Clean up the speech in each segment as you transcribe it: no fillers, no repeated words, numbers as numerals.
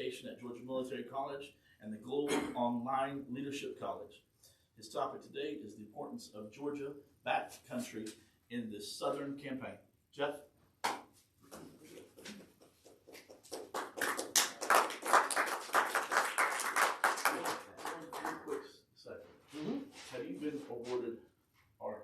Education at Georgia Military College and the Global Online Leadership College. His topic today is the importance of Georgia Backcountry in the Southern Campaign. Jeff? Quick second. Have you been awarded our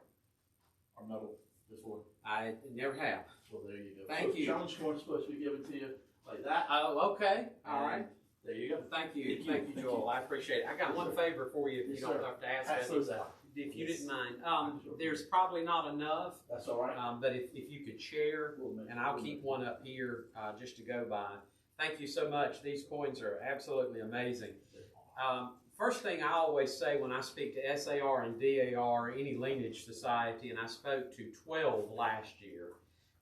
medal before? I never have. Well, there you go. Thank you. Challenge score is supposed to be given to you like that. Oh, okay. All right. There you go. Thank you, Joel. I appreciate it. I got one favor for you if you don't have to ask. Pass those out. If you didn't mind. There's probably not enough. That's all right. But if you could share, and I'll keep one up here just to go by. Thank you so much. These coins are absolutely amazing. First thing I always say when I speak to SAR and DAR, any lineage society, and I spoke to 12 last year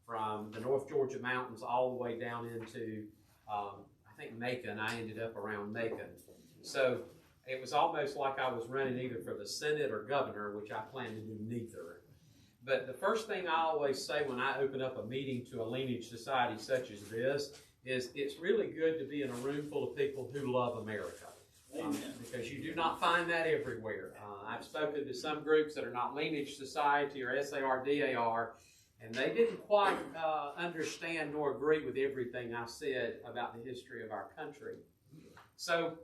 from the North Georgia mountains all the way down into, I think, Macon. I ended up around Macon. So it was almost like I was running either for the Senate or governor, which I plan to do neither. But the first thing I always say when I open up a meeting to a lineage society such as this is it's really good to be in a room full of people who love America. Because you do not find that everywhere. I've spoken to some groups that are not lineage society or SAR, DAR, and they didn't quite understand nor agree with everything I said about the history of our country. So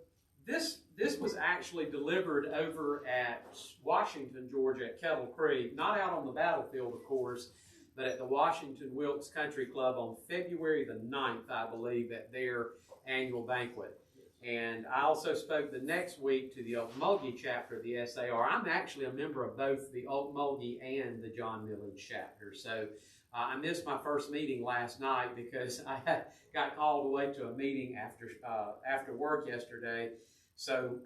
this was actually delivered over at Washington, Georgia, at Kettle Creek, not out on the battlefield, of course, but at the Washington Wilkes Country Club on February the 9th, I believe, at their annual banquet. And I also spoke the next week to the Okmulgee chapter of the SAR. I'm actually a member of both the Okmulgee and the John Millage chapter. So I missed my first meeting last night because I got called away to a meeting after work yesterday. So,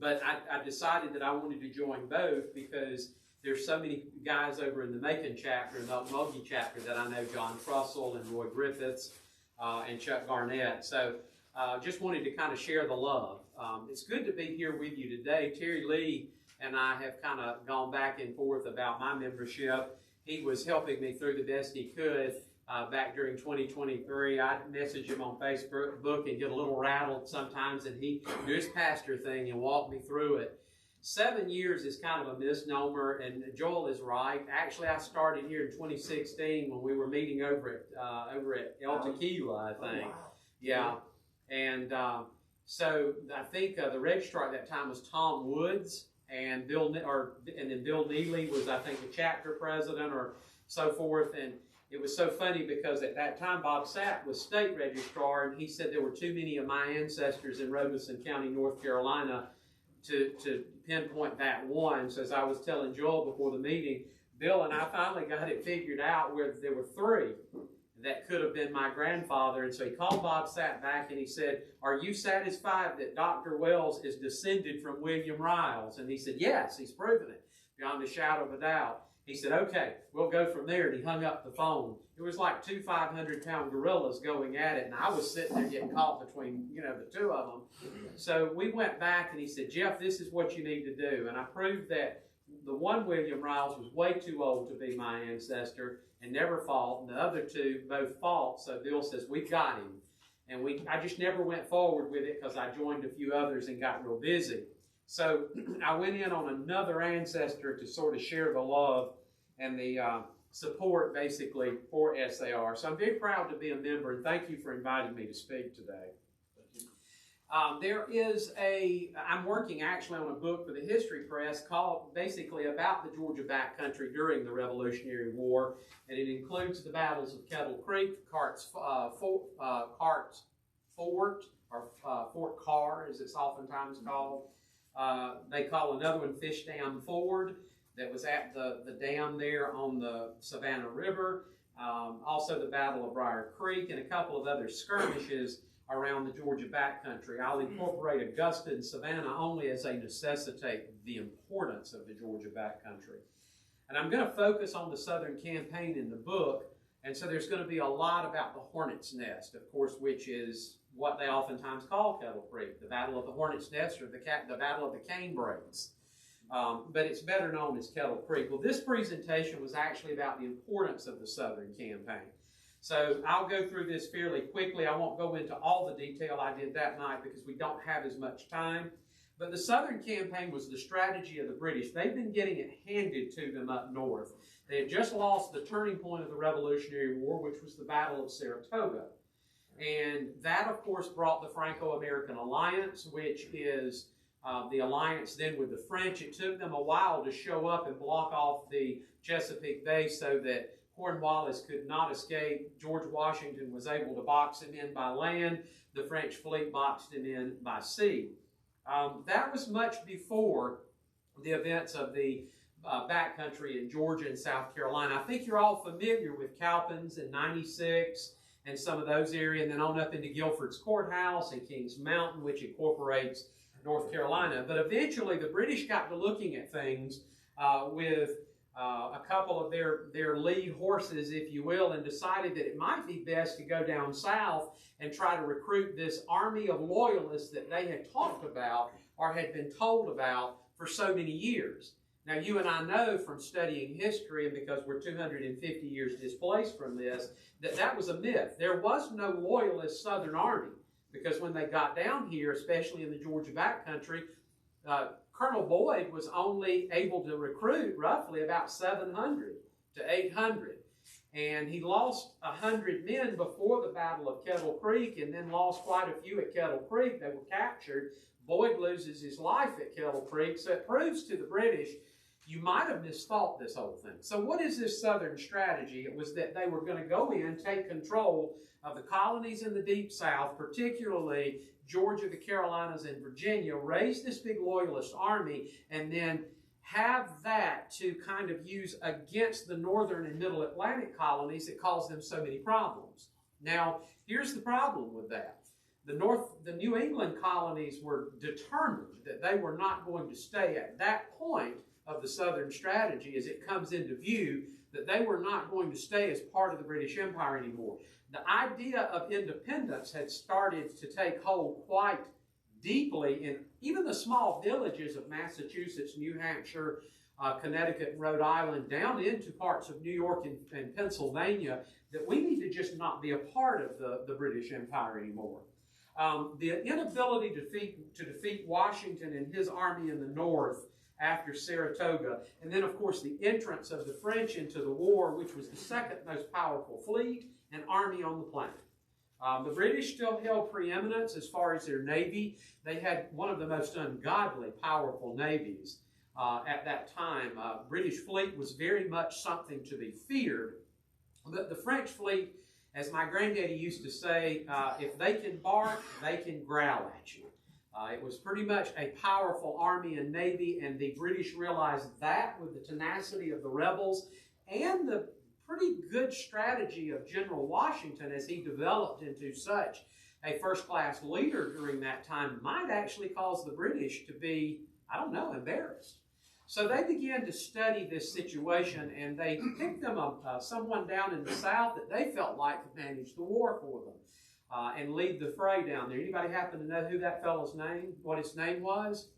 but I decided that I wanted to join both because there's so many guys over in the Macon chapter and the Okmulgee chapter that I know, John Trussell and Roy Griffiths and Chuck Garnett. So just wanted to kind of share the love. It's good to be here with you today. Terry Lee and I have kind of gone back and forth about my membership. He was helping me through the best he could back during 2023. I message him on Facebook and get a little rattled sometimes, and he do his pastor thing and walk me through it. 7 years is kind of a misnomer, and Joel is right. Actually, I started here in 2016 when we were meeting over at El Tequila, I think. Yeah. And so I think the registrar at that time was Tom Woods, and then Bill Neely was, I think, the chapter president or so forth. And it was so funny because at that time Bob Sapp was state registrar, and he said there were too many of my ancestors in Robeson County, North Carolina, to pinpoint that one. So as I was telling Joel before the meeting, Bill and I finally got it figured out where there were three that could have been my grandfather. And so he called Bob Sapp back and he said, "Are you satisfied that Dr. Wells is descended from William Riles?" And he said, "Yes, he's proven it beyond a shadow of a doubt." He said, "Okay, we'll go from there." And he hung up the phone. It was like two 500-pound gorillas going at it, and I was sitting there getting caught between, the two of them. So we went back and he said, "Jeff, this is what you need to do." And I proved that the one William Riles was way too old to be my ancestor and never fought, and the other two both fought. So Bill says, "We got him." And I just never went forward with it because I joined a few others and got real busy. So I went in on another ancestor to sort of share the love and the support, basically, for SAR. So I'm very proud to be a member, and thank you for inviting me to speak today. I'm working actually on a book for the History Press called basically about the Georgia Backcountry during the Revolutionary War, and it includes the battles of Kettle Creek, Fort Carr, as it's oftentimes called. They call another one Fish Dam Ford, that was at the dam there on the Savannah River. Also the Battle of Briar Creek and a couple of other skirmishes around the Georgia backcountry. I'll incorporate Augusta and Savannah only as they necessitate the importance of the Georgia backcountry. And I'm going to focus on the Southern Campaign in the book, and so there's going to be a lot about the Hornet's Nest, of course, which is what they oftentimes call Kettle Creek, the Battle of the Hornet's Nest or the Battle of the Canebraids. But it's better known as Kettle Creek. Well, this presentation was actually about the importance of the Southern Campaign. So I'll go through this fairly quickly. I won't go into all the detail I did that night because we don't have as much time. But the Southern Campaign was the strategy of the British. They've been getting it handed to them up north. They had just lost the turning point of the Revolutionary War, which was the Battle of Saratoga. And that, of course, brought the Franco-American Alliance, which is the alliance then with the French. It took them a while to show up and block off the Chesapeake Bay so that Cornwallis could not escape. George Washington was able to box him in by land. The French fleet boxed him in by sea. That was much before the events of the backcountry in Georgia and South Carolina. I think you're all familiar with Cowpens in 96 and some of those areas, and then on up into Guilford's Courthouse and Kings Mountain, which incorporates North Carolina. But eventually the British got to looking at things with a couple of their lead horses, if you will, and decided that it might be best to go down south and try to recruit this army of loyalists that they had talked about or had been told about for so many years. Now, you and I know from studying history, and because we're 250 years displaced from this, that that was a myth. There was no loyalist Southern army, because when they got down here, especially in the Georgia backcountry, Colonel Boyd was only able to recruit roughly about 700 to 800. And he lost 100 men before the Battle of Kettle Creek and then lost quite a few at Kettle Creek. They were captured. Boyd loses his life at Kettle Creek. So it proves to the British, you might have misthought this whole thing. So what is this Southern strategy? It was that they were going to go in, take control of the colonies in the Deep South, particularly Georgia, the Carolinas, and Virginia, raise this big loyalist army, and then have that to kind of use against the northern and middle Atlantic colonies that caused them so many problems. Now, here's the problem with that. The New England colonies were determined that they were not going to stay at that point of the Southern strategy as it comes into view, that they were not going to stay as part of the British Empire anymore. The idea of independence had started to take hold quite deeply in even the small villages of Massachusetts, New Hampshire, Connecticut, Rhode Island, down into parts of New York and Pennsylvania, that we need to just not be a part of the British Empire anymore. The inability to defeat Washington and his army in the north after Saratoga, and then, of course, the entrance of the French into the war, which was the second most powerful fleet and army on the planet. The British still held preeminence as far as their navy. They had one of the most ungodly powerful navies at that time. British fleet was very much something to be feared. But the French fleet, as my granddaddy used to say, if they can bark, they can growl at you. It was pretty much a powerful army and navy, and the British realized that with the tenacity of the rebels and the pretty good strategy of General Washington as he developed into such a first-class leader during that time might actually cause the British to be, I don't know, embarrassed. So they began to study this situation, and they picked them up, someone down in the South that they felt like could manage the war for them and lead the fray down there. Anybody happen to know who that fellow's name, what his name was?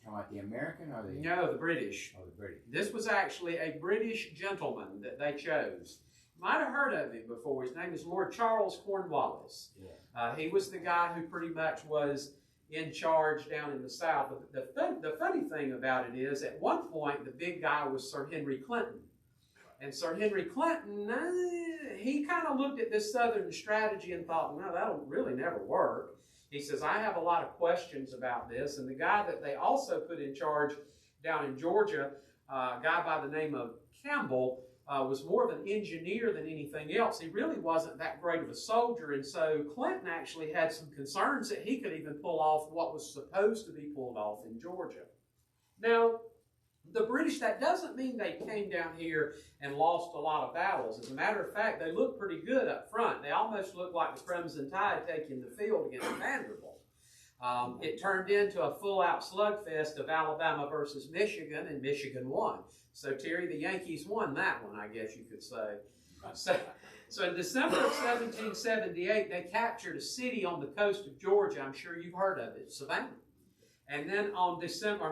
Talking about the American or the... No, the British. Oh, the British. This was actually a British gentleman that they chose. You might have heard of him before. His name is Lord Charles Cornwallis. Yeah. He was the guy who pretty much was in charge down in the South. But the funny thing about it is, at one point, the big guy was Sir Henry Clinton. And Sir Henry Clinton, he kind of looked at this Southern strategy and thought, no, that'll really never work. He says, I have a lot of questions about this. And the guy that they also put in charge down in Georgia, a guy by the name of Campbell, was more of an engineer than anything else. He really wasn't that great of a soldier. And so Clinton actually had some concerns that he could even pull off what was supposed to be pulled off in Georgia. Now, the British, that doesn't mean they came down here and lost a lot of battles. As a matter of fact, they looked pretty good up front. They almost looked like the Crimson Tide taking the field against Vanderbilt. It turned into a full-out slugfest of Alabama versus Michigan, and Michigan won. So, Terry, the Yankees won that one, I guess you could say. So in December of 1778, they captured a city on the coast of Georgia. I'm sure you've heard of it, Savannah. And then on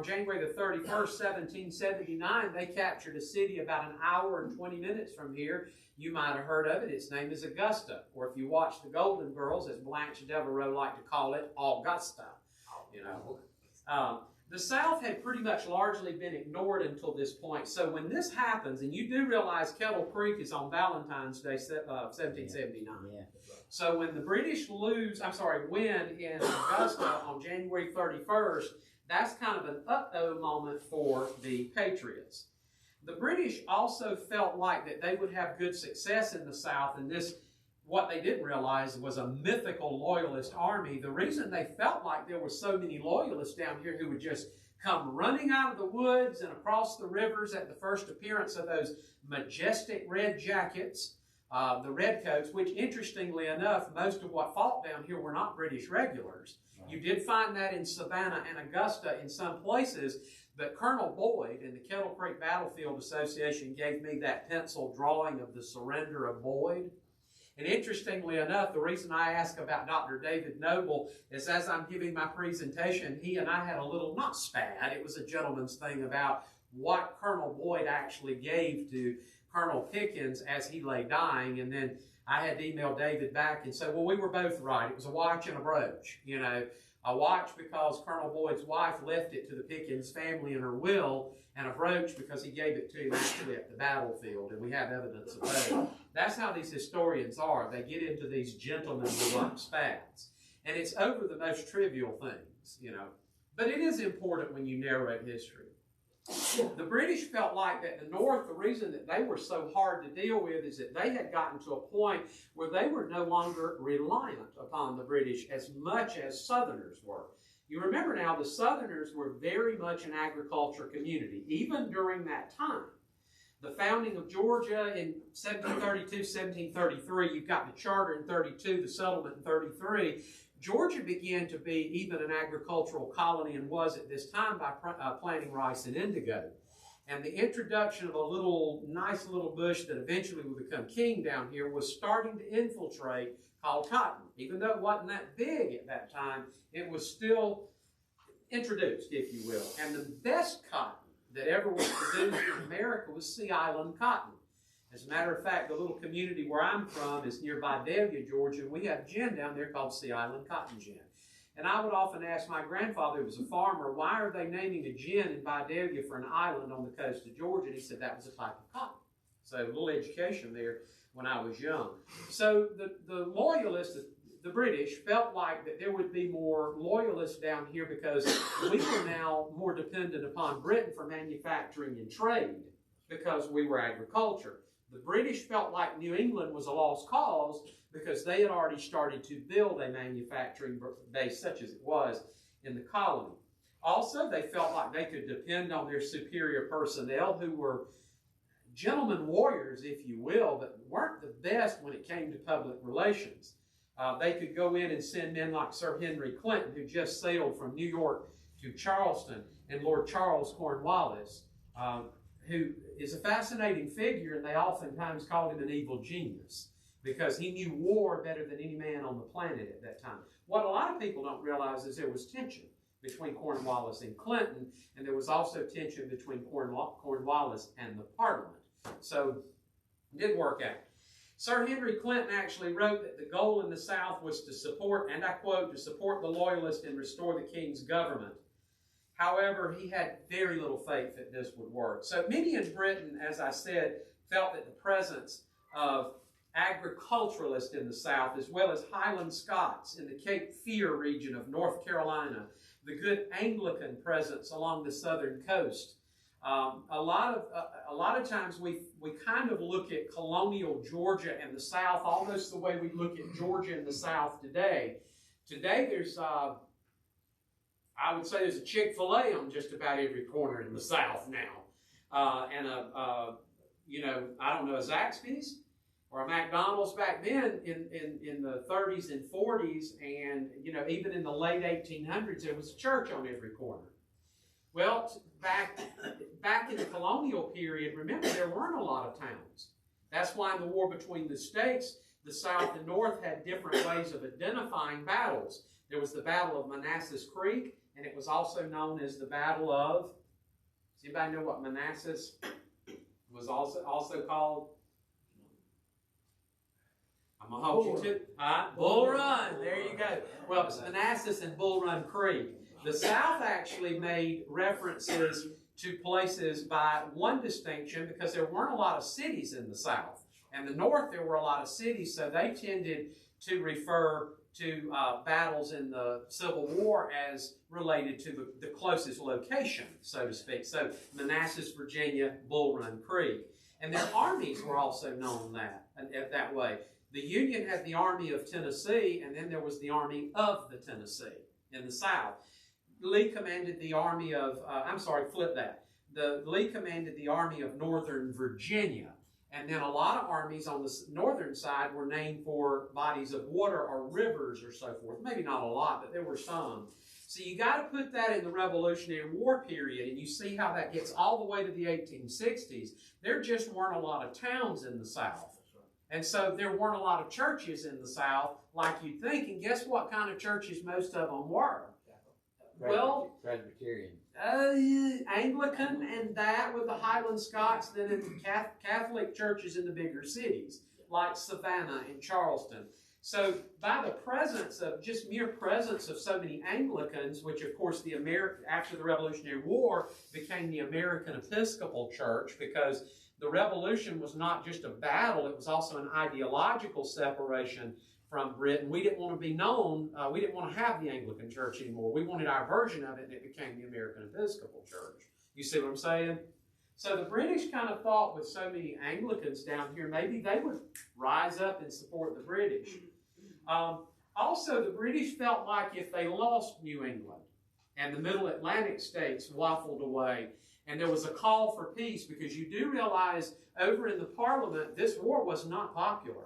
January the 31st, 1779, they captured a city about an hour and 20 minutes from here. You might have heard of it. Its name is Augusta, or if you watch The Golden Girls, as Blanche Devereaux liked to call it, Augusta. You know, the South had pretty much largely been ignored until this point. So when this happens, and you do realize Kettle Creek is on Valentine's Day, 1779. Yeah. So when the British win in Augusta on January 31st, that's kind of an uh-oh moment for the Patriots. The British also felt like that they would have good success in the South, and this, what they didn't realize, was a mythical loyalist army. The reason they felt like there were so many loyalists down here who would just come running out of the woods and across the rivers at the first appearance of those majestic red jackets, the redcoats, which interestingly enough, most of what fought down here were not British regulars. You did find that in Savannah and Augusta in some places, but Colonel Boyd in the Kettle Creek Battlefield Association gave me that pencil drawing of the surrender of Boyd. And interestingly enough, the reason I ask about Dr. David Noble is as I'm giving my presentation, he and I had a little, not spat, it was a gentleman's thing about what Colonel Boyd actually gave to Colonel Pickens as he lay dying, and then I had to email David back and say, well, we were both right. It was a watch and a brooch. You know, a watch because Colonel Boyd's wife left it to the Pickens family in her will, and a brooch because he gave it to him actually at the battlefield, and we have evidence of both. That's how these historians are. They get into these gentlemanly spats, and it's over the most trivial things, you know. But it is important when you narrate history. The British felt like that the North, the reason that they were so hard to deal with is that they had gotten to a point where they were no longer reliant upon the British as much as Southerners were. You remember now, the Southerners were very much an agriculture community, even during that time. The founding of Georgia in 1732, 1733, you've got the charter in 32, the settlement in 33. Georgia began to be even an agricultural colony and was at this time by planting rice and indigo. And the introduction of a nice little bush that eventually would become king down here was starting to infiltrate called cotton. Even though it wasn't that big at that time, it was still introduced, if you will. And the best cotton that ever was produced in America was Sea Island cotton. As a matter of fact, the little community where I'm from is near Vidalia, Georgia. We have gin down there called Sea Island Cotton Gin. And I would often ask my grandfather, who was a farmer, why are they naming a gin in Vidalia for an island on the coast of Georgia? And he said that was a type of cotton. So a little education there when I was young. So the loyalists, the British, felt like that there would be more loyalists down here because we were now more dependent upon Britain for manufacturing and trade because we were agriculture. The British felt like New England was a lost cause because they had already started to build a manufacturing base such as it was in the colony. Also, they felt like they could depend on their superior personnel who were gentlemen warriors, if you will, but weren't the best when it came to public relations. They could go in and send men like Sir Henry Clinton, who just sailed from New York to Charleston, and Lord Charles Cornwallis, who is a fascinating figure, and they oftentimes called him an evil genius because he knew war better than any man on the planet at that time. What a lot of people don't realize is there was tension between Cornwallis and Clinton, and there was also tension between Cornwallis and the Parliament. So it didn't work out. Sir Henry Clinton actually wrote that the goal in the South was to support, and I quote, to support the Loyalists and restore the King's government. However, he had very little faith that this would work. So many in Britain, as I said, felt that the presence of agriculturalists in the South, as well as Highland Scots in the Cape Fear region of North Carolina, the good Anglican presence along the southern coast. A lot of times we kind of look at colonial Georgia and the South almost the way we look at Georgia and the South today. Today there's I would say there's a Chick-fil-A on just about every corner in the South now. And I don't know, a Zaxby's or a McDonald's back then in the 30s and 40s, and, even in the late 1800s, there was a church on every corner. Well, back in the colonial period, remember, there weren't a lot of towns. That's why in the war between the states, the South and North had different ways of identifying battles. There was the Battle of Manassas Creek, and it was also known as the Battle of, does anybody know what Manassas was also called? I'm going to hold you to Bull Run. There you go. Well, it's Manassas and Bull Run Creek. The South actually made references to places by one distinction because there weren't a lot of cities in the South. And the North, there were a lot of cities, so they tended to refer to battles in the Civil War as related to the closest location, so to speak. So Manassas, Virginia, Bull Run Creek. And their armies were also known that way. The Union had the Army of Tennessee, and then there was the Army of the Tennessee in the South. Lee commanded the Army of, Lee commanded the Army of Northern Virginia. And then a lot of armies on the northern side were named for bodies of water or rivers or so forth. Maybe not a lot, but there were some. So you got to put that in the Revolutionary War period, and you see how that gets all the way to the 1860s. There just weren't a lot of towns in the South. And so there weren't a lot of churches in the South like you'd think. And guess what kind of churches most of them were? Well, Presbyterian. Anglican and that with the Highland Scots, then in Catholic churches in the bigger cities like Savannah and Charleston. So by the presence of, just mere presence of so many Anglicans, which of course after the Revolutionary War became the American Episcopal Church, because the Revolution was not just a battle, it was also an ideological separation from Britain. We didn't want to be known, we didn't want to have the Anglican Church anymore. We wanted our version of it, and it became the American Episcopal Church. You see what I'm saying? So the British kind of thought with so many Anglicans down here, maybe they would rise up and support the British. Also, the British felt like if they lost New England and the Middle Atlantic states waffled away, and there was a call for peace, because you do realize over in the Parliament, this war was not popular.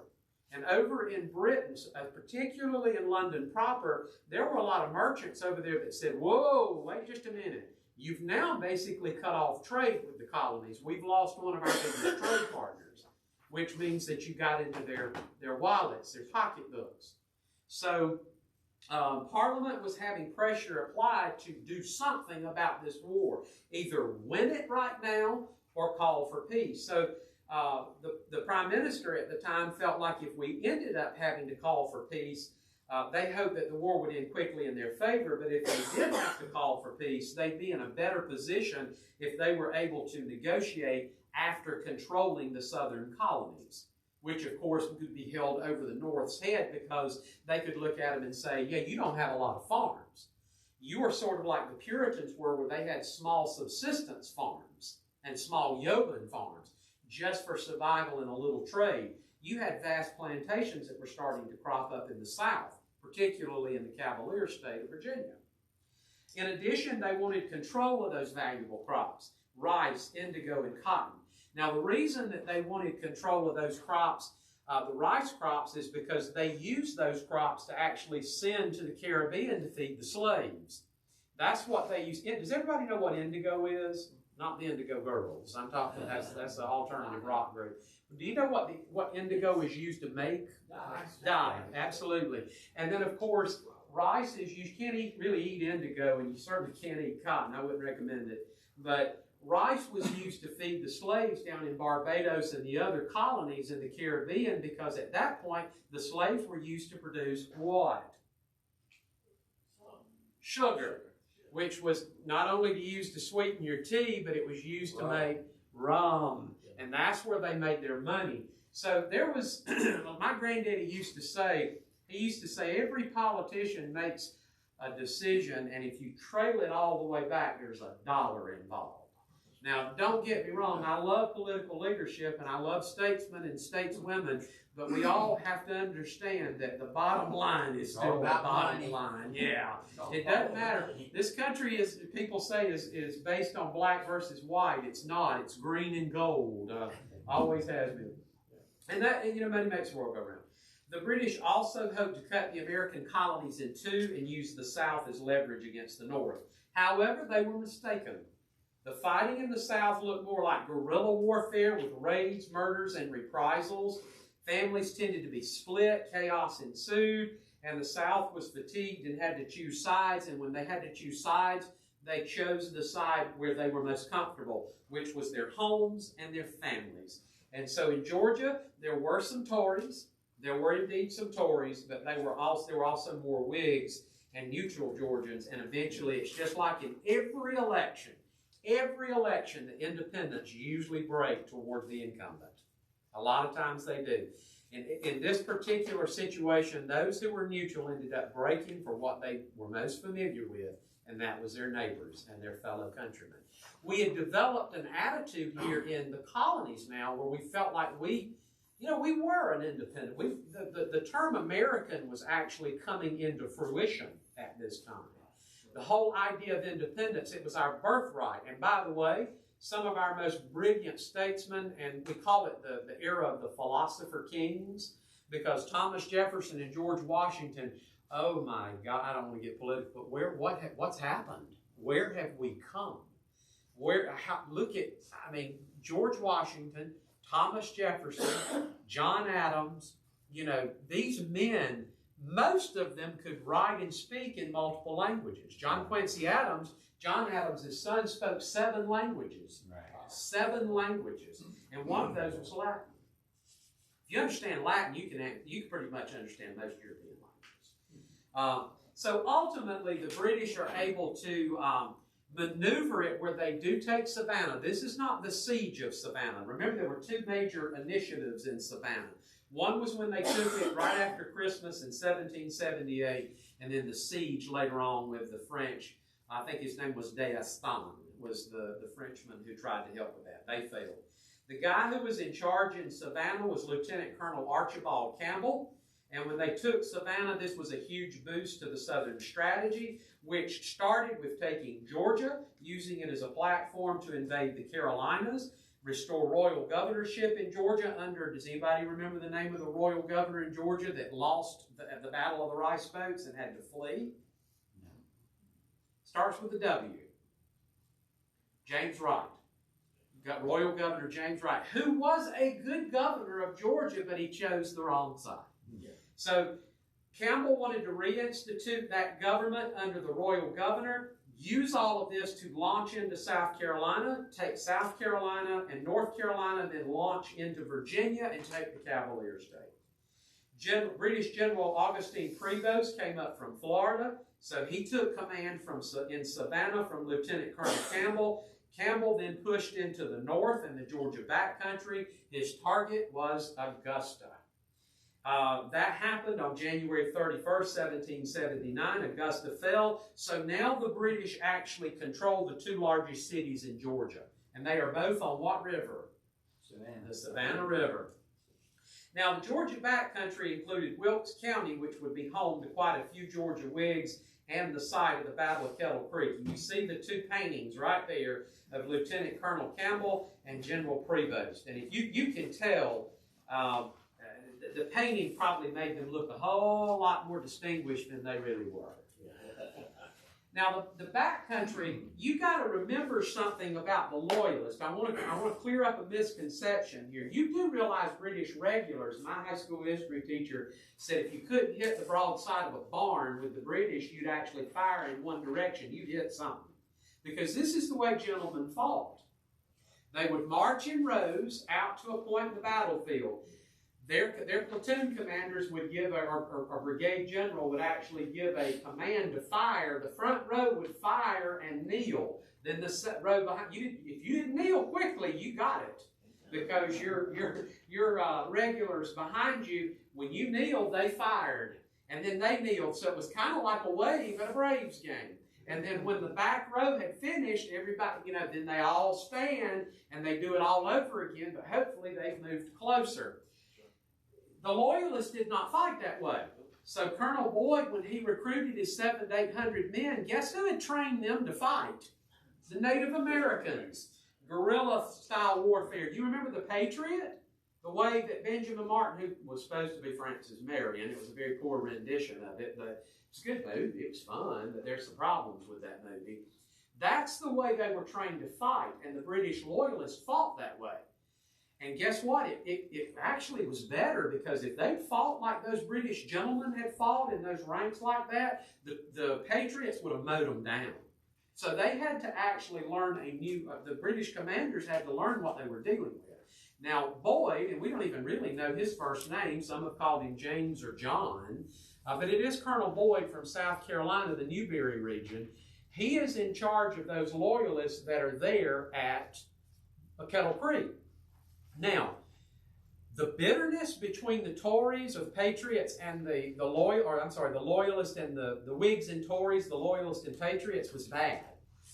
And over in Britain, particularly in London proper, there were a lot of merchants over there that said, whoa, wait just a minute. You've now basically cut off trade with the colonies. We've lost one of our biggest trade partners, which means that you got into their wallets, their pocketbooks. So Parliament was having pressure applied to do something about this war, either win it right now or call for peace. So the Prime Minister at the time felt like if we ended up having to call for peace, they hoped that the war would end quickly in their favor, but if they did have to call for peace, they'd be in a better position if they were able to negotiate after controlling the southern colonies, which of course could be held over the North's head, because they could look at them and say, yeah, you don't have a lot of farms. You are sort of like the Puritans were, where they had small subsistence farms and small yeoman farms just for survival and a little trade. You had vast plantations that were starting to crop up in the South, particularly in the Cavalier state of Virginia. In addition, they wanted control of those valuable crops, rice, indigo, and cotton. Now, the reason that they wanted control of those crops, the rice crops, is because they used those crops to actually send to the Caribbean to feed the slaves. That's what they used. Does everybody know what indigo is? Not the Indigo Girls. I'm talking, that's an alternative rock group. Do you know what indigo is used to make? Dye, absolutely. And then, of course, rice is, you can't really eat indigo, and you certainly can't eat cotton. I wouldn't recommend it. But rice was used to feed the slaves down in Barbados and the other colonies in the Caribbean, because at that point, the slaves were used to produce what? Sugar, which was not only used to sweeten your tea, but it was used to make rum. And that's where they made their money. So there was, my granddaddy used to say, every politician makes a decision, and if you trail it all the way back, there's $1 involved. Now, don't get me wrong, I love political leadership, and I love statesmen and stateswomen, but we all have to understand that the bottom line is still the bottom line. Yeah, it doesn't matter. This country is, people say, is based on black versus white. It's not. It's green and gold. Always has been. And that, money makes the world go round. The British also hoped to cut the American colonies in two and use the South as leverage against the North. However, they were mistaken. The fighting in the South looked more like guerrilla warfare with raids, murders, and reprisals. Families tended to be split, chaos ensued, and the South was fatigued and had to choose sides, and when they had to choose sides, they chose the side where they were most comfortable, which was their homes and their families. And so in Georgia, there were some Tories. There were indeed some Tories, but there were also more Whigs and neutral Georgians, and eventually it's just like in every election, the independents usually break toward the incumbent. A lot of times they do. In this particular situation, those who were neutral ended up breaking for what they were most familiar with, and that was their neighbors and their fellow countrymen. We had developed an attitude here in the colonies now where we felt like we were an independent. The term American was actually coming into fruition at this time. The whole idea of independence, it was our birthright. And by the way, some of our most brilliant statesmen, and we call it the era of the philosopher kings, because Thomas Jefferson and George Washington, oh my God, I don't want to get political, but what's happened? Where have we come? George Washington, Thomas Jefferson, John Adams, these men, most of them could write and speak in multiple languages. John Adams' son spoke 7 languages. Right. 7 languages. And one of those was Latin. If you understand Latin, you can pretty much understand most European languages. So ultimately, the British are able to maneuver it where they do take Savannah. This is not the siege of Savannah. Remember, there were 2 major initiatives in Savannah. One was when they took it right after Christmas in 1778, and then the siege later on with the French. I think his name was D'Estaing, was the Frenchman who tried to help with that. They failed. The guy who was in charge in Savannah was Lieutenant Colonel Archibald Campbell. And when they took Savannah, this was a huge boost to the Southern strategy, which started with taking Georgia, using it as a platform to invade the Carolinas, restore royal governorship in Georgia under, does anybody remember the name of the royal governor in Georgia that lost the Battle of the Rice Boats and had to flee? No. Starts with a W. James Wright. Got Royal Governor James Wright, who was a good governor of Georgia, but he chose the wrong side. Yeah. So Campbell wanted to reinstitute that government under the royal governor, use all of this to launch into South Carolina, take South Carolina and North Carolina, then launch into Virginia and take the Cavalier State. British General Augustine Prevost came up from Florida, so he took command in Savannah from Lieutenant Colonel Campbell. Campbell then pushed into the north and the Georgia backcountry. His target was Augusta. That happened on January 31st, 1779. Augusta fell. So now the British actually control the 2 largest cities in Georgia. And they are both on what river? Savannah. The Savannah River. Now, the Georgia backcountry included Wilkes County, which would be home to quite a few Georgia Whigs, and the site of the Battle of Kettle Creek. And you see the 2 paintings right there of Lieutenant Colonel Campbell and General Prevost. And if you can tell, the painting probably made them look a whole lot more distinguished than they really were. Now, the backcountry, you got to remember something about the Loyalists. I want to clear up a misconception here. You do realize British regulars. My high school history teacher said if you couldn't hit the broadside of a barn with the British, you'd actually fire in one direction. You'd hit something. Because this is the way gentlemen fought. They would march in rows out to a point in the battlefield. Their platoon commanders would give, or brigade general would actually give a command to fire. The front row would fire and kneel. Then the row behind you, if you didn't kneel quickly, you got it, because your regulars behind you, when you kneeled, they fired, and then they kneeled. So it was kind of like a wave at a Braves game. And then when the back row had finished, everybody, then they all stand and they do it all over again. But hopefully they've moved closer. The Loyalists did not fight that way. So Colonel Boyd, when he recruited his 700 to 800 men, guess who had trained them to fight? The Native Americans. Guerrilla-style warfare. Do you remember the Patriot? The way that Benjamin Martin, who was supposed to be Francis Marion, it was a very poor rendition of it, but it was a good movie. It was fun, but there's some problems with that movie. That's the way they were trained to fight, and the British Loyalists fought that way. And guess what? It actually was better, because if they fought like those British gentlemen had fought in those ranks like that, the Patriots would have mowed them down. So they had to actually learn the British commanders had to learn what they were dealing with. Now, Boyd, and we don't even really know his first name, some have called him James or John, but it is Colonel Boyd from South Carolina, the Newberry region. He is in charge of those loyalists that are there at Kettle Creek. Now, the bitterness between the Tories or the Patriots and the Loyalists and the Whigs and Tories, the Loyalists and Patriots, was bad.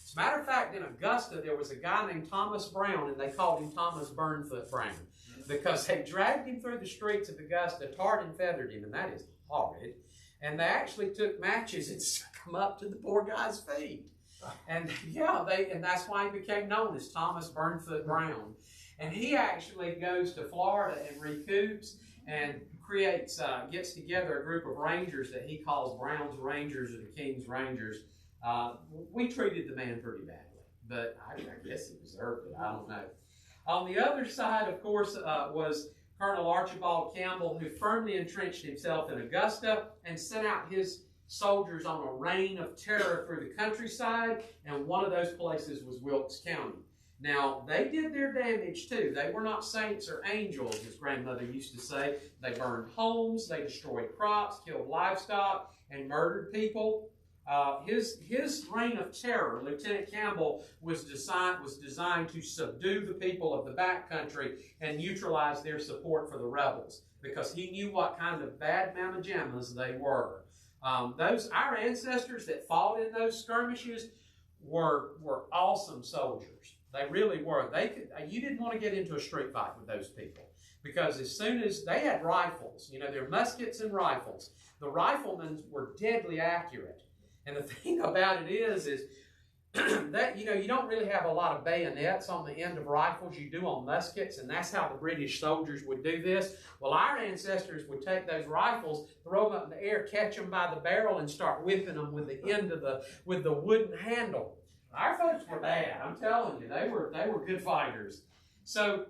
As a matter of fact, in Augusta, there was a guy named Thomas Brown, and they called him Thomas Burnfoot Brown, because they dragged him through the streets of Augusta, tarred and feathered him, and that is horrid. And they actually took matches and stuck them up to the poor guy's feet. And yeah, and that's why he became known as Thomas Burnfoot Brown. And he actually goes to Florida and recoups and gets together a group of Rangers that he calls Brown's Rangers or the King's Rangers. We treated the man pretty badly, but I guess he deserved it. I don't know. On the other side, of course, was Colonel Archibald Campbell, who firmly entrenched himself in Augusta and sent out his soldiers on a reign of terror through the countryside, and one of those places was Wilkes County. Now, they did their damage too. They were not saints or angels, as grandmother used to say. They burned homes, they destroyed crops, killed livestock, and murdered people. His reign of terror, Lieutenant Campbell, was designed to subdue the people of the backcountry and neutralize their support for the rebels, because he knew what kind of bad mamma jammas they were. Our ancestors that fought in those skirmishes were awesome soldiers. They really were. You didn't want to get into a street fight with those people, because as soon as they had rifles, their muskets and rifles, the riflemen were deadly accurate. And the thing about it is that, you don't really have a lot of bayonets on the end of rifles. You do on muskets, and that's how the British soldiers would do this. Well, our ancestors would take those rifles, throw them up in the air, catch them by the barrel, and start whipping them with the end of with the wooden handle. Our folks were bad, I'm telling you. They were good fighters. So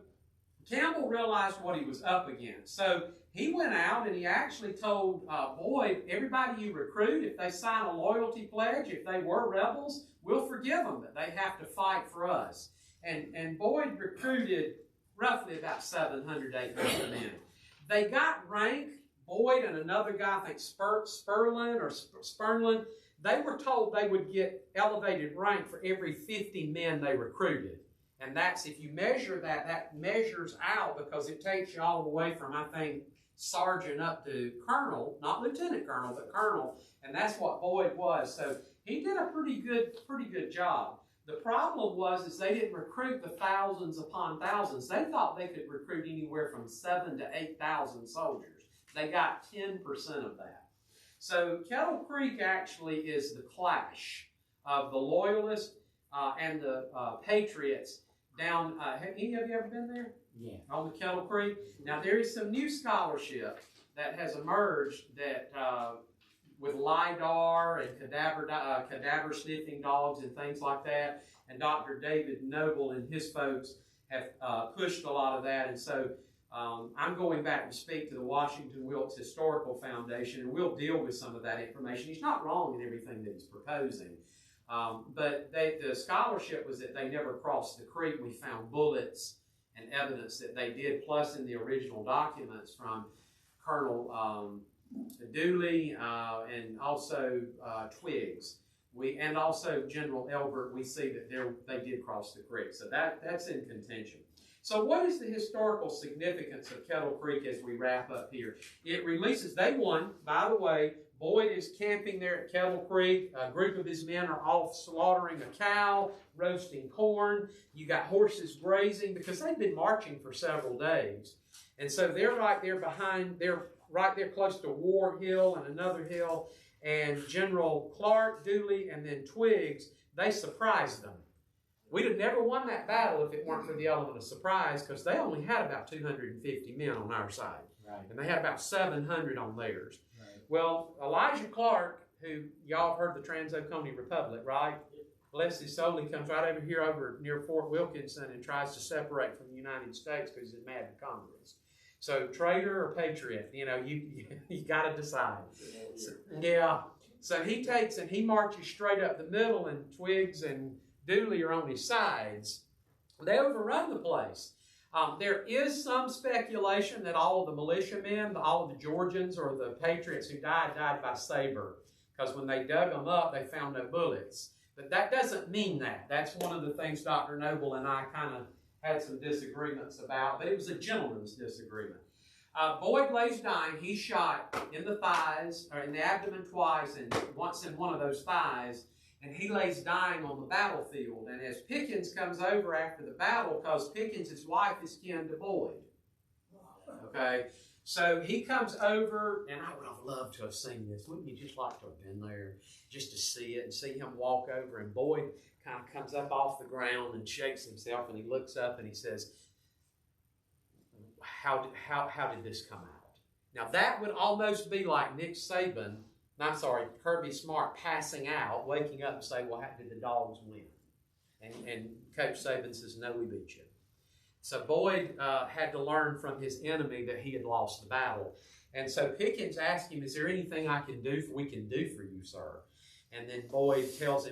Campbell realized what he was up against. So he went out and he actually told Boyd, everybody you recruit, if they sign a loyalty pledge, if they were rebels, we'll forgive them, but they have to fight for us. And Boyd recruited roughly about 700, 800 men. They got rank, Boyd and another guy, I think Spurnlin, they were told they would get elevated rank for every 50 men they recruited. And that's, if you measure that measures out, because it takes you all the way from, I think, sergeant up to colonel, not lieutenant colonel, but colonel, and that's what Boyd was. So he did a pretty good job. The problem was they didn't recruit the thousands upon thousands. They thought they could recruit anywhere from 7,000 to 8,000 soldiers. They got 10% of that. So Kettle Creek actually is the clash of the Loyalists and the Patriots down. Have any of you ever been there? Yeah. On the Kettle Creek? Now, there is some new scholarship that has emerged that with LIDAR and cadaver sniffing dogs and things like that, and Dr. David Noble and his folks have pushed a lot of that, and so I'm going back to speak to the Washington Wilkes Historical Foundation, and we'll deal with some of that information. He's not wrong in everything that he's proposing. But the scholarship was that they never crossed the creek. We found bullets and evidence that they did, plus in the original documents from Colonel Dooley and also Twiggs. And also General Elbert, we see that they did cross the creek. So that's in contention. So what is the historical significance of Kettle Creek as we wrap up here? It releases, they won, by the way. Boyd is camping there at Kettle Creek. A group of his men are off slaughtering a cow, roasting corn. You got horses grazing, because they've been marching for several days. And so they're right there close to War Hill and another hill. And General Clark, Dooley, and then Twiggs, they surprised them. We'd have never won that battle if it weren't for the element of surprise, because they only had about 250 men on our side. Right. And they had about 700 on theirs. Right. Well, Elijah Clark, who y'all have heard the Trans-Oconee Republic, right? bless his soul, he comes right over here over near Fort Wilkinson and tries to separate from the United States because he's mad at Congress. So traitor or patriot, you know, you got to decide. So, yeah. So he takes and he marches straight up the middle, and Twiggs and Dooley are on his sides. They overrun the place. There is some speculation that all of the militiamen, all of the Georgians or the patriots who died by saber, because when they dug them up, they found no bullets. But that doesn't mean that. That's one of the things Dr. Noble and I kind of had some disagreements about, but it was a gentleman's disagreement. Boyd lays dying. He's shot in the thighs, or in the abdomen twice, and once in one of those thighs, and he lays dying on the battlefield. And as Pickens comes over after the battle, because Pickens' wife is kin to Boyd. Okay? So he comes over, and I would have loved to have seen this. Wouldn't you just like to have been there just to see it and see him walk over? And Boyd kind of comes up off the ground and shakes himself, and he looks up and he says, how did this come out? Now that would almost be like Nick Saban, Kirby Smart passing out, waking up and say, well, how did the Dogs win? And Coach Saban says, no, we beat you. So Boyd had to learn from his enemy that he had lost the battle. And so Pickens asked him, is there anything we can do for you, sir? And then Boyd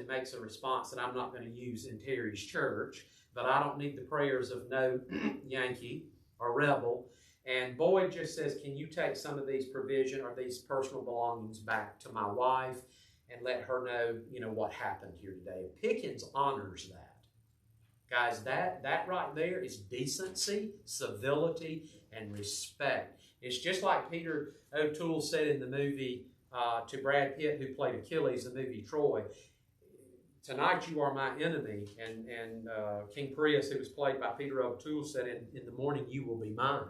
makes a response that I'm not going to use in Terry's church, but I don't need the prayers of no Yankee or rebel. And Boyd just says, can you take some of these provision or these personal belongings back to my wife and let her know, what happened here today? Pickens honors that. Guys, that right there is decency, civility, and respect. It's just like Peter O'Toole said in the movie to Brad Pitt, who played Achilles in the movie Troy, tonight you are my enemy. And King Prius, who was played by Peter O'Toole, said, in the morning you will be mine.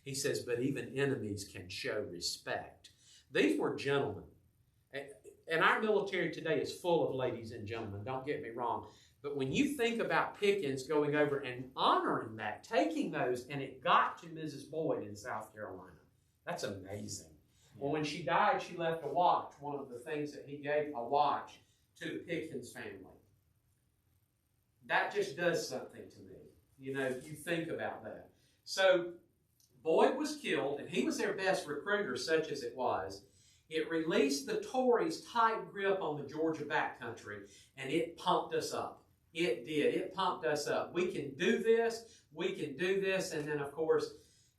He says, but even enemies can show respect. These were gentlemen. And our military today is full of ladies and gentlemen, don't get me wrong. But when you think about Pickens going over and honoring that, taking those, and it got to Mrs. Boyd in South Carolina, that's amazing. Well, when she died, she left a watch, one of the things that he gave, a watch to the Pickens family. That just does something to me. You think about that. So Boyd was killed, and he was their best recruiter, such as it was. It released the Tories' tight grip on the Georgia backcountry, and it pumped us up. It did. It pumped us up. We can do this. We can do this. And then, of course,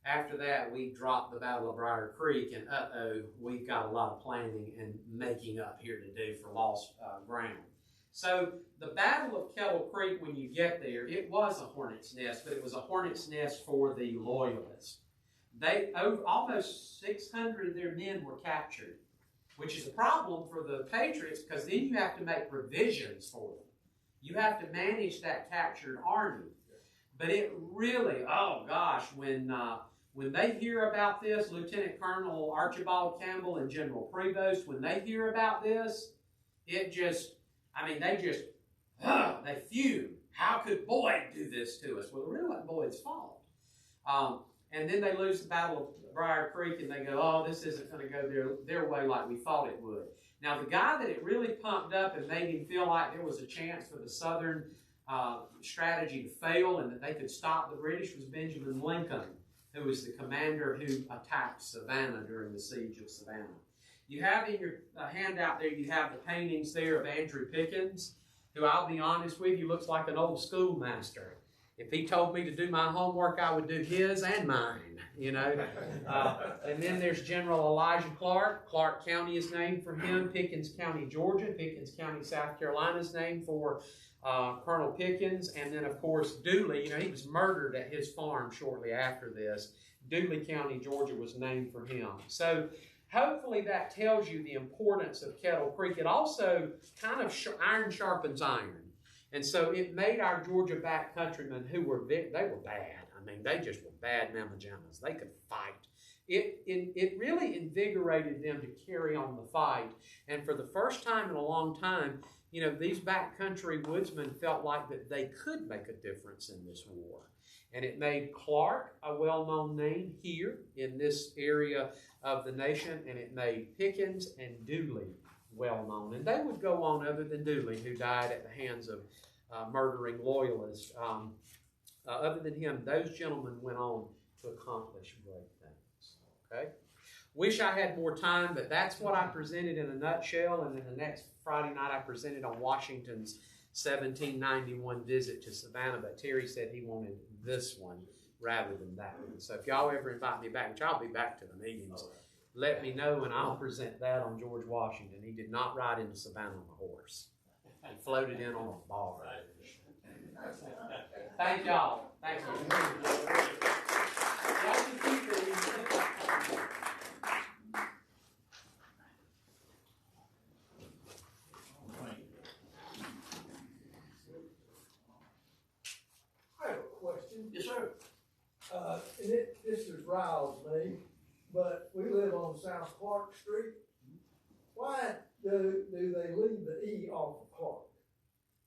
after that, we dropped the Battle of Briar Creek, and we've got a lot of planning and making up here to do for lost ground. So the Battle of Kettle Creek, when you get there, it was a hornet's nest, but it was a hornet's nest for the Loyalists. Almost 600 of their men were captured, which is a problem for the Patriots because then you have to make provisions for them. You have to manage that captured army. But it really, oh gosh, when they hear about this, Lieutenant Colonel Archibald Campbell and General Prevost, when they hear about this, they fume. How could Boyd do this to us? Well, it really wasn't Boyd's fault. And then they lose the Battle of Briar Creek, and they go, oh, this isn't going to go their way like we thought it would. Now, the guy that it really pumped up and made him feel like there was a chance for the Southern strategy to fail and that they could stop the British was Benjamin Lincoln, who was the commander who attacked Savannah during the siege of Savannah. You have in your handout there, you have the paintings there of Andrew Pickens, who I'll be honest with you, looks like an old schoolmaster. If he told me to do my homework, I would do his and mine, And then there's General Elijah Clark. Clark County is named for him. Pickens County, Georgia. Pickens County, South Carolina is named for Colonel Pickens. And then, of course, Dooley, he was murdered at his farm shortly after this. Dooley County, Georgia was named for him. So hopefully that tells you the importance of Kettle Creek. It also kind of iron sharpens iron. And so it made our Georgia backcountrymen they were bad. They just were bad mamma jammas. They could fight. It really invigorated them to carry on the fight. And for the first time in a long time, these backcountry woodsmen felt like that they could make a difference in this war. And it made Clark a well-known name here in this area of the nation, and it made Pickens and Dooley well known. And they would go on, other than Dooley, who died at the hands of murdering loyalists. Other than him, those gentlemen went on to accomplish great things. Okay? Wish I had more time, but that's what I presented in a nutshell. And then the next Friday night, I presented on Washington's 1791 visit to Savannah. But Terry said he wanted this one rather than that one. So if y'all ever invite me back, which I'll be back to the meetings, let me know and I'll present that on George Washington. He did not ride into Savannah on a horse. He floated in on a bar. Thank y'all. Thank you. Y'all can keep these. I have a question. Yes, sir. And this has riled me, but we live on South Clark Street. Why do they leave the E off of Clark?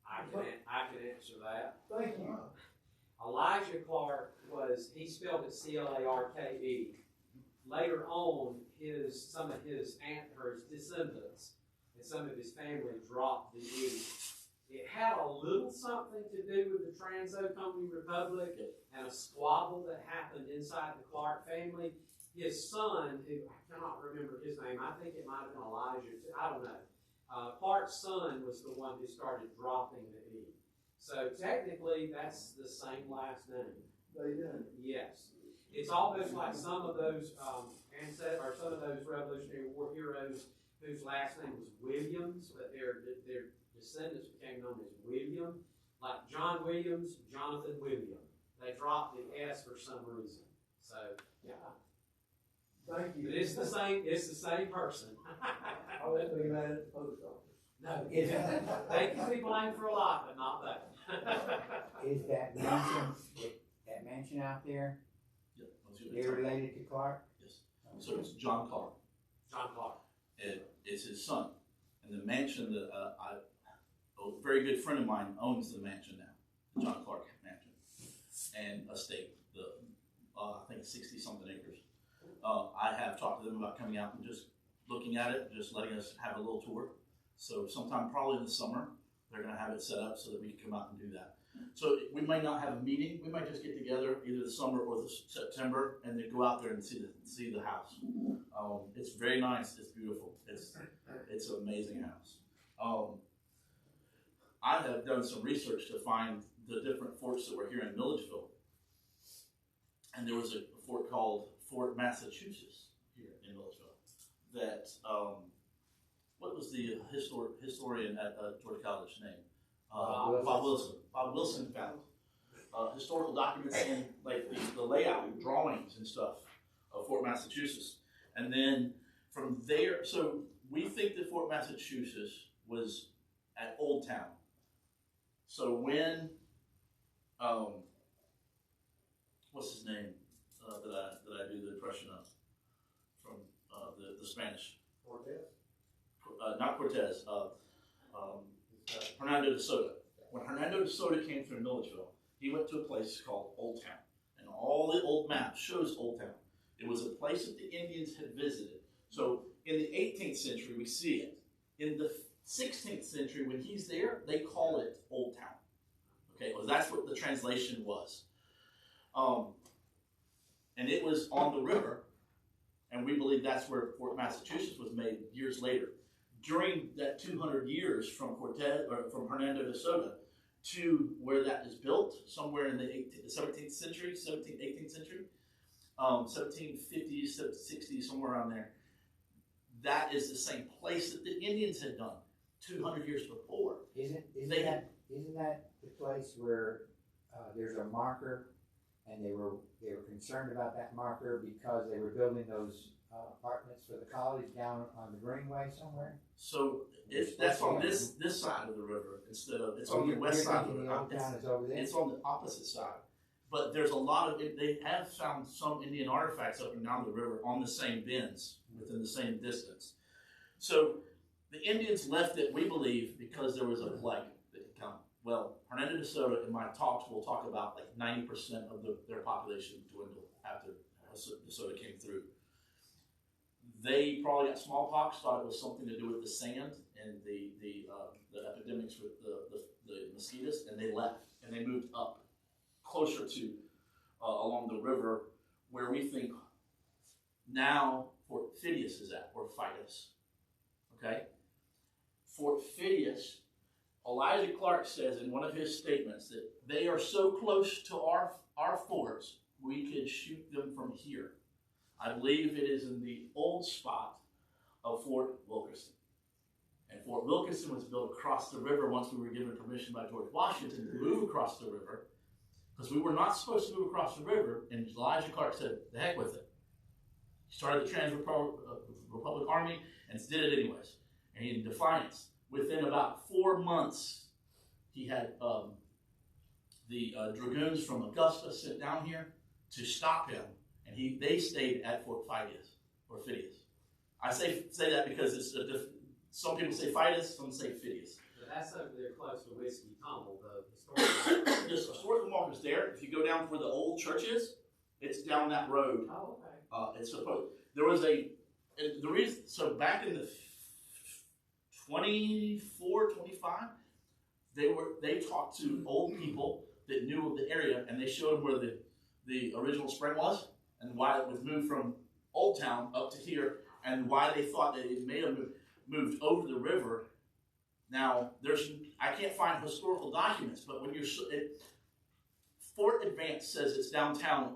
I can answer that. Thank you. Elijah Clark he spelled it Clarke. Later on, some of his descendants and some of his family dropped the E. It had a little something to do with the Trans-Oconee Republic and a squabble that happened inside the Clark family. His son, who I cannot remember his name, I think it might have been Elijah, I don't know. Clark's son was the one who started dropping the E. So technically, that's the same last name. They did. Yes. It's almost like some of those some of those Revolutionary War heroes whose last name was Williams, but their descendants became known as William, like John Williams, Jonathan William. They dropped the S for some reason. So yeah. Thank you. But it's the same person. I won't be mad at the post office. No, they can be blamed for a lot, but not that. Is that mansion out there, Yeah. they're related to Clark? Yes. So it's John Clark. John Clark. It's his son. And the mansion that a very good friend of mine owns the mansion now, the John Clark Mansion, and estate, I think 60-something acres. I have talked to them about coming out and just looking at it, just letting us have a little tour. So sometime probably in the summer, they're going to have it set up so that we can come out and do that. So we might not have a meeting. We might just get together either the summer or the September and then go out there and see the house. It's very nice. It's beautiful. It's an amazing house. I have done some research to find the different forts that were here in Milledgeville. And there was a fort called Fort Massachusetts here in Milledgeville that, what was the historian at Georgia College name? Bob Wilson. Bob Wilson found historical documents in like the layout, drawings and stuff of Fort Massachusetts. And then from there, so we think that Fort Massachusetts was at Old Town. So when, what's his name that I do the impression of from the Spanish? Cortez? Not Cortez. Hernando de Soto. When Hernando de Soto came through Milledgeville, he went to a place called Old Town. And all the old maps shows Old Town. It was a place that the Indians had visited. So in the 18th century, we see it. In the 16th century, when he's there, they call it Old Town. Okay, well, that's what the translation was. And it was on the river, and we believe that's where Fort Massachusetts was made years later. During that 200 years from Cortez or from Hernando de Soto to where that is built, somewhere in the 17th century, 17th, 18th century, 1750s, 60s, somewhere around there. That is the same place that the Indians had done 200 years before. Isn't that the place where there's a marker, and they were concerned about that marker because they were building those apartments for the college down on the Greenway somewhere? So that's on this side of the river instead of, it's on the west side of the river. It's on the opposite side. But there's a lot of, they have found some Indian artifacts up and down the river on the same bends, within the same distance. So the Indians left it, we believe, because there was a plague that had come. Well, Hernando de Soto, in my talks, will talk about like 90% of their population dwindled after de Soto came through. They probably got smallpox, thought it was something to do with the sand and the epidemics with the mosquitoes, and they left and they moved up closer to along the river where we think now Fort Phidias is at, or Fidus. Okay? Fort Phidias, Elijah Clark says in one of his statements that they are so close to our forts, we could shoot them from here. I believe it is in the old spot of Fort Wilkerson. And Fort Wilkerson was built across the river once we were given permission by George Washington to move across the river, because we were not supposed to move across the river, and Elijah Clark said, the heck with it. He started the Trans-Republic Army and did it anyways. And in defiance, within about 4 months, he had the dragoons from Augusta sent down here to stop him, and they stayed at Fort Phidias, or Phidias. I say that because it's some people say Phidias, some say Phidias. But that's over there close to Whiskey Tumble, the historical. This historical marker is there. If you go down to where the old church is, it's down that road. Oh, okay. It's supposed. There was the reason. So back in the 24, 25, they talked to old people that knew of the area, and they showed them where the original spring was, and why it was moved from Old Town up to here, and why they thought that it may have moved over the river. Now, I can't find historical documents, but when Fort Advance says it's downtown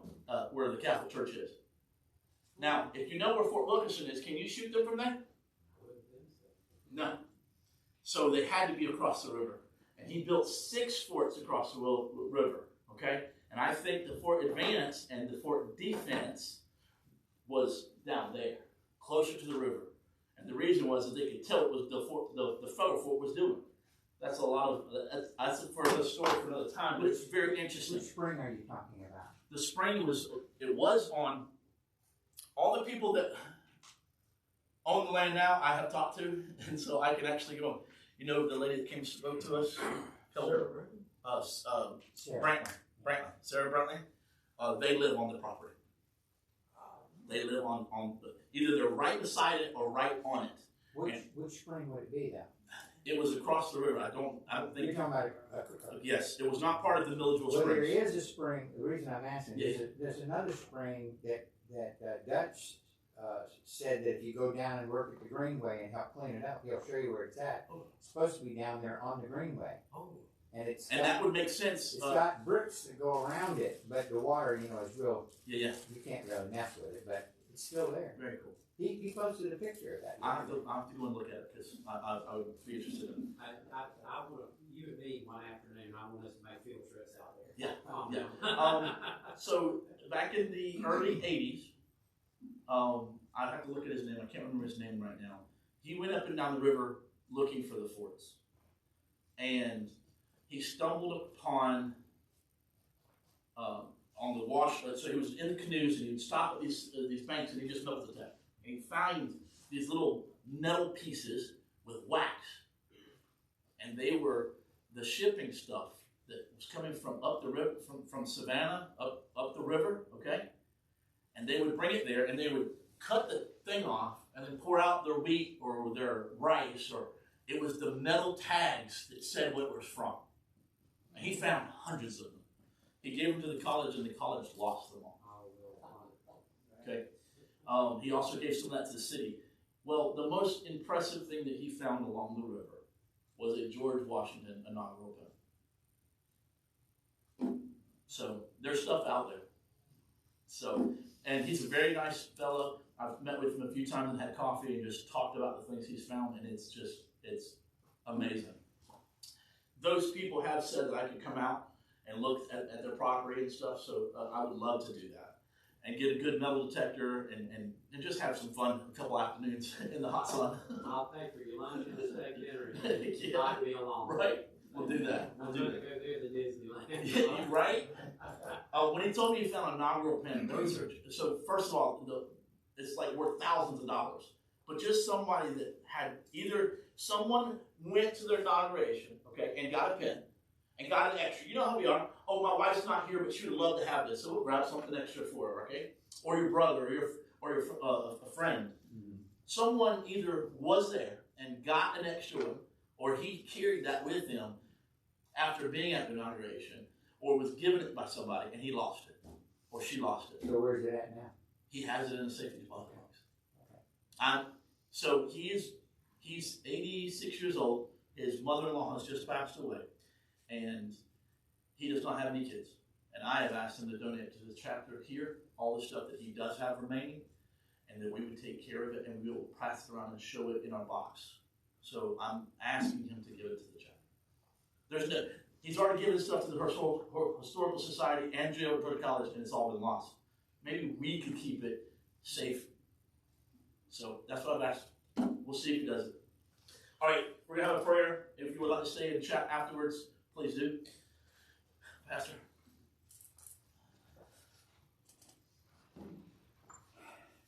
where the Catholic Church is. Now, if you know where Fort Wilkerson is, can you shoot them from there? No. So they had to be across the river. And he built 6 forts across the river, okay? And I think the Fort Advance and the Fort Defense was down there, closer to the river. And the reason was that they could tell it was the federal fort was doing. That's a lot of, that's for another story for another time, but it's very interesting. Which spring are you talking about? The spring was on all the people that own the land now I have talked to, and so I can actually go. You know the lady that came and spoke to us? Sarah Brantley. They live on the property. They live on either they're right beside it or right on it. Which spring would it be, though? It was across the river. I don't think. You're talking about yes, it was not part of the Milledgeville Springs. Well, there is a spring. The reason I'm asking is there's another spring that Dutch said that if you go down and work at the Greenway and help clean it up, he'll show you where it's at. It's supposed to be down there on the Greenway. Oh. And that would make sense. It's got bricks that go around it, but the water, is real. Yeah. You can't really mess with it, but it's still there. Very cool. He posted a picture of that. I have to go and look at it because I would be interested in it. I want you and me one afternoon. I want us to make field trips out there. Yeah. So back in the early '80s, I'd have to look at his name. I can't remember his name right now. He went up and down the river looking for the forts, and he stumbled upon on the wash. So he was in the canoes, and he would stop at these banks, and he just melted them. And he found these little metal pieces with wax, and they were the shipping stuff that was coming from up the river, from Savannah up the river. Okay, and they would bring it there, and they would cut the thing off, and then pour out their wheat or their rice, or it was the metal tags that said what it was from. And he found hundreds of them. He gave them to the college, and the college lost them all. Okay. He also gave some of that to the city. Well, the most impressive thing that he found along the river was a George Washington inaugural pen. So there's stuff out there. So, and he's a very nice fellow. I've met with him a few times and had coffee and just talked about the things he's found, and it's amazing. Those people have said that I could come out and look at their property and stuff, so I would love to do that. And get a good metal detector and just have some fun a couple afternoons in the hot sun. I'll pay for your lunch and steak dinner and yeah. invite me along. Right. We'll do that. I'm going to go there to Disneyland. Yeah, right? When he told me he found an inaugural pen, those are, so first of all, it's like worth thousands of dollars. But just somebody that had either someone went to their inauguration, okay, and got a pen, and got an extra. You know how we are. Oh, my wife's not here, but she would love to have this, so we'll grab something extra for her, okay? Or your brother, or your a friend. someone either was there and got an extra one, or he carried that with him after being at the inauguration, or was given it by somebody and he lost it, or she lost it. So where's it at now? He has it in a safety deposit box. So he's 86 years old. His mother-in-law has just passed away, and he does not have any kids. And I have asked him to donate to the chapter here, all the stuff that he does have remaining, and that we would take care of it, and we will pass it around and show it in our box. So I'm asking him to give it to the chapter. He's already given stuff to the Historical Society and Georgia College, and it's all been lost. Maybe we could keep it safe. So that's what I've asked. We'll see if he does it. All right, we're going to have a prayer. If you would like to stay and chat afterwards, please do. Pastor.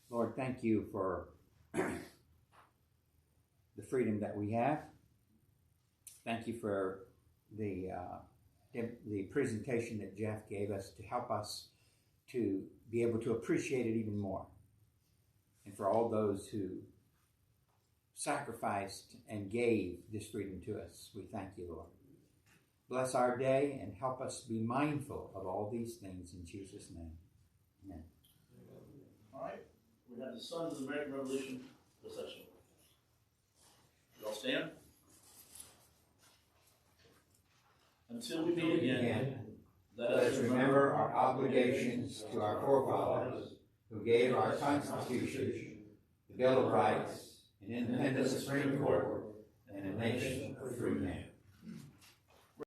Lord, thank you for the freedom that we have. Thank you for the presentation that Jeff gave us to help us to be able to appreciate it even more. And for all those who sacrificed and gave this freedom to us, we thank you, Lord. Bless our day and help us be mindful of all these things in Jesus' name. Amen. All right. We have the Sons of the American Revolution procession. You all stand. Until we meet again, let us remember our obligations to our forefathers who gave our Constitution, the Bill of Rights, an independent Supreme Court, and a nation of free men.